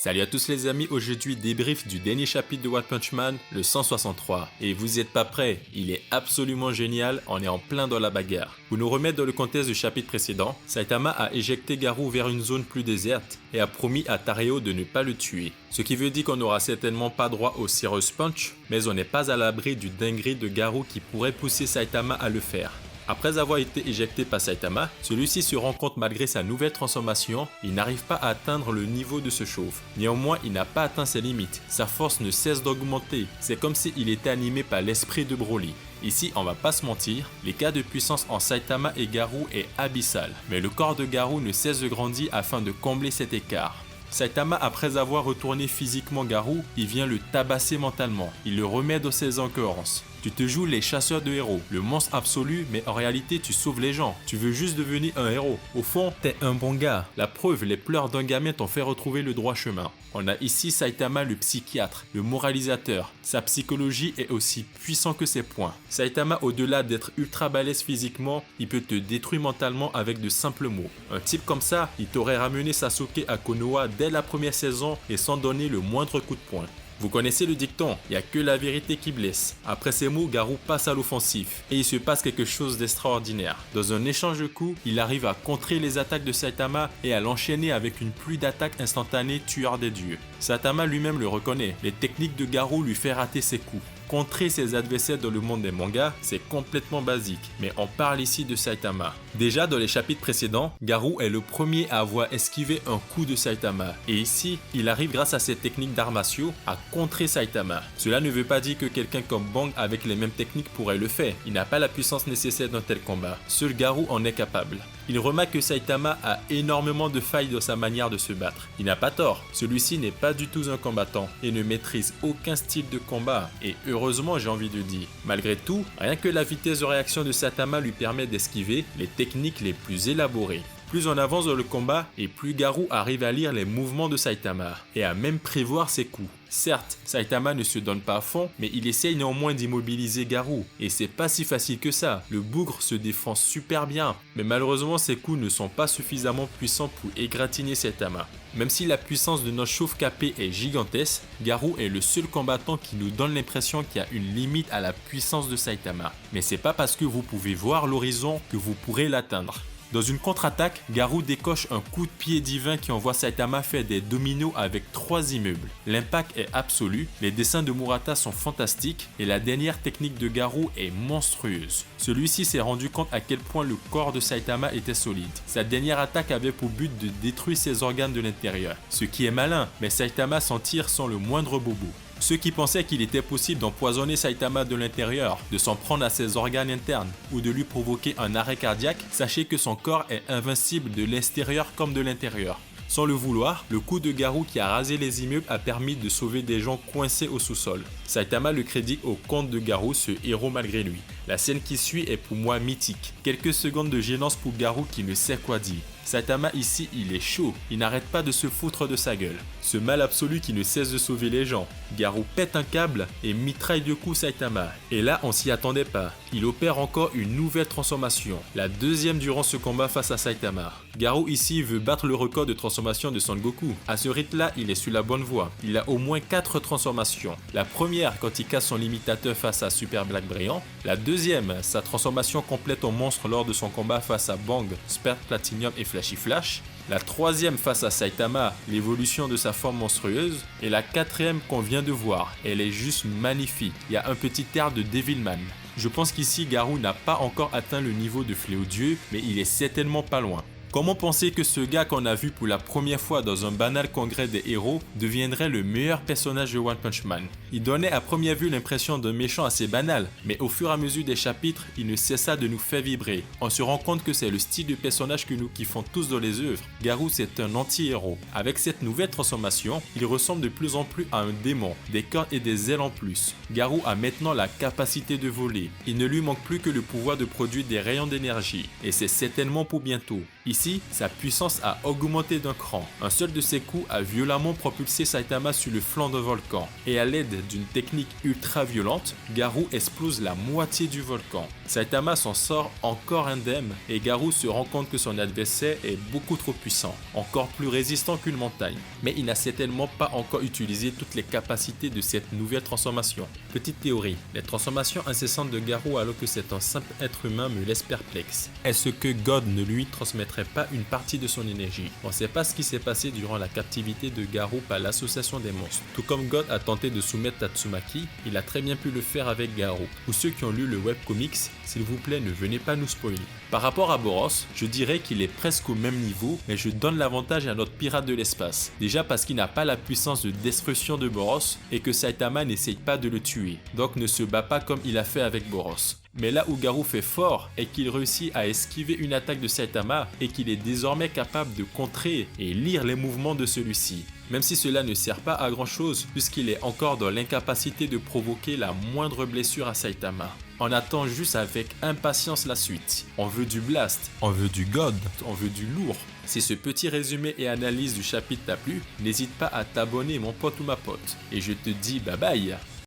Salut à tous les amis, aujourd'hui débrief du dernier chapitre de One Punch Man, le 163. Et vous êtes pas prêts, il est absolument génial, on est en plein dans la bagarre. Pour nous remettre dans le contexte du chapitre précédent, Saitama a éjecté Garou vers une zone plus déserte et a promis à Tareo de ne pas le tuer. Ce qui veut dire qu'on n'aura certainement pas droit au Serious Punch, mais on n'est pas à l'abri du dinguerie de Garou qui pourrait pousser Saitama à le faire. Après avoir été éjecté par Saitama, celui-ci se rend compte malgré sa nouvelle transformation, il n'arrive pas à atteindre le niveau de ce chauve. Néanmoins, il n'a pas atteint ses limites, sa force ne cesse d'augmenter, c'est comme s'il était animé par l'esprit de Broly. Ici, on va pas se mentir, l'écart de puissance en Saitama et Garou est abyssal, mais le corps de Garou ne cesse de grandir afin de combler cet écart. Saitama, après avoir retourné physiquement Garou, il vient le tabasser mentalement, il le remet dans ses occurrences. Tu te joues les chasseurs de héros, le monstre absolu, mais en réalité tu sauves les gens. Tu veux juste devenir un héros. Au fond, t'es un bon gars. La preuve, les pleurs d'un gamin t'ont fait retrouver le droit chemin. On a ici Saitama le psychiatre, le moralisateur. Sa psychologie est aussi puissante que ses poings. Saitama, au-delà d'être ultra balèze physiquement, il peut te détruire mentalement avec de simples mots. Un type comme ça, il t'aurait ramené Sasuke à Konoha dès la première saison et sans donner le moindre coup de poing. Vous connaissez le dicton, il n'y a que la vérité qui blesse. Après ces mots, Garou passe à l'offensif et il se passe quelque chose d'extraordinaire. Dans un échange de coups, il arrive à contrer les attaques de Saitama et à l'enchaîner avec une pluie d'attaques instantanées tueur des dieux. Saitama lui-même le reconnaît, les techniques de Garou lui fait rater ses coups. Contrer ses adversaires dans le monde des mangas, c'est complètement basique, mais on parle ici de Saitama. Déjà dans les chapitres précédents, Garou est le premier à avoir esquivé un coup de Saitama, et ici, il arrive grâce à ses techniques d'arts martiaux à contrer Saitama. Cela ne veut pas dire que quelqu'un comme Bang avec les mêmes techniques pourrait le faire, il n'a pas la puissance nécessaire d'un tel combat, seul Garou en est capable. Il remarque que Saitama a énormément de failles dans sa manière de se battre. Il n'a pas tort, celui-ci n'est pas du tout un combattant et ne maîtrise aucun style de combat. Et heureusement, j'ai envie de dire. Malgré tout, rien que la vitesse de réaction de Saitama lui permet d'esquiver les techniques les plus élaborées. Plus on avance dans le combat et plus Garou arrive à lire les mouvements de Saitama et à même prévoir ses coups. Certes, Saitama ne se donne pas à fond, mais il essaye néanmoins d'immobiliser Garou. Et c'est pas si facile que ça, le bougre se défend super bien. Mais malheureusement, ses coups ne sont pas suffisamment puissants pour égratigner Saitama. Même si la puissance de notre chauve capé est gigantesque, Garou est le seul combattant qui nous donne l'impression qu'il y a une limite à la puissance de Saitama. Mais c'est pas parce que vous pouvez voir l'horizon que vous pourrez l'atteindre. Dans une contre-attaque, Garou décoche un coup de pied divin qui envoie Saitama faire des dominos avec 3 immeubles. L'impact est absolu, les dessins de Murata sont fantastiques et la dernière technique de Garou est monstrueuse. Celui-ci s'est rendu compte à quel point le corps de Saitama était solide. Sa dernière attaque avait pour but de détruire ses organes de l'intérieur. Ce qui est malin, mais Saitama s'en tire sans le moindre bobo. Ceux qui pensaient qu'il était possible d'empoisonner Saitama de l'intérieur, de s'en prendre à ses organes internes ou de lui provoquer un arrêt cardiaque, sachez que son corps est invincible de l'extérieur comme de l'intérieur. Sans le vouloir, le coup de Garou qui a rasé les immeubles a permis de sauver des gens coincés au sous-sol. Saitama le crédite au compte de Garou, ce héros malgré lui. La scène qui suit est pour moi mythique. Quelques secondes de gênance pour Garou qui ne sait quoi dire. Saitama ici, il est chaud, il n'arrête pas de se foutre de sa gueule. Ce mal absolu qui ne cesse de sauver les gens. Garou pète un câble et mitraille de coups Saitama. Et là, on s'y attendait pas. Il opère encore une nouvelle transformation, la deuxième durant ce combat face à Saitama. Garou ici veut battre le record de transformation de Son Goku. À ce rythme-là, il est sur la bonne voie. Il a au moins 4 transformations. La première, quand il casse son limitateur face à Super Black Brillant. La deuxième, sa transformation complète en monstre lors de son combat face à Bang, Sperm Platinum et Flashy Flash. La troisième face à Saitama, l'évolution de sa forme monstrueuse. Et la quatrième qu'on vient de voir, elle est juste magnifique. Il y a un petit air de Devilman. Je pense qu'ici Garou n'a pas encore atteint le niveau de Fléau Dieu, mais il est certainement pas loin. Comment penser que ce gars qu'on a vu pour la première fois dans un banal congrès des héros deviendrait le meilleur personnage de One Punch Man? Il donnait à première vue l'impression d'un méchant assez banal, mais au fur et à mesure des chapitres, il ne cessa de nous faire vibrer. On se rend compte que c'est le style de personnage que nous kiffons tous dans les œuvres. Garou, c'est un anti-héros. Avec cette nouvelle transformation, il ressemble de plus en plus à un démon, des cornes et des ailes en plus. Garou a maintenant la capacité de voler. Il ne lui manque plus que le pouvoir de produire des rayons d'énergie, et c'est certainement pour bientôt. Ici, sa puissance a augmenté d'un cran. Un seul de ses coups a violemment propulsé Saitama sur le flanc d'un volcan. Et à l'aide d'une technique ultra violente, Garou explose la moitié du volcan. Saitama s'en sort encore indemne et Garou se rend compte que son adversaire est beaucoup trop puissant, encore plus résistant qu'une montagne. Mais il n'a certainement pas encore utilisé toutes les capacités de cette nouvelle transformation. Petite théorie, les transformations incessantes de Garou alors que c'est un simple être humain me laissent perplexe. Est-ce que God ne lui transmettrait pas une partie de son énergie? On ne sait pas ce qui s'est passé durant la captivité de Garou par l'association des monstres. Tout comme God a tenté de soumettre Tatsumaki, il a très bien pu le faire avec Garou. Pour ceux qui ont lu le webcomics, s'il vous plaît ne venez pas nous spoiler. Par rapport à Boros, je dirais qu'il est presque au même niveau, mais je donne l'avantage à notre pirate de l'espace. Déjà parce qu'il n'a pas la puissance de destruction de Boros et que Saitama n'essaye pas de le tuer, donc ne se bat pas comme il a fait avec Boros. Mais là où Garou fait fort est qu'il réussit à esquiver une attaque de Saitama et qu'il est désormais capable de contrer et lire les mouvements de celui-ci. Même si cela ne sert pas à grand chose puisqu'il est encore dans l'incapacité de provoquer la moindre blessure à Saitama. On attend juste avec impatience la suite. On veut du blast, on veut du god, on veut du lourd. Si ce petit résumé et analyse du chapitre t'a plu, n'hésite pas à t'abonner mon pote ou ma pote. Et je te dis bye bye.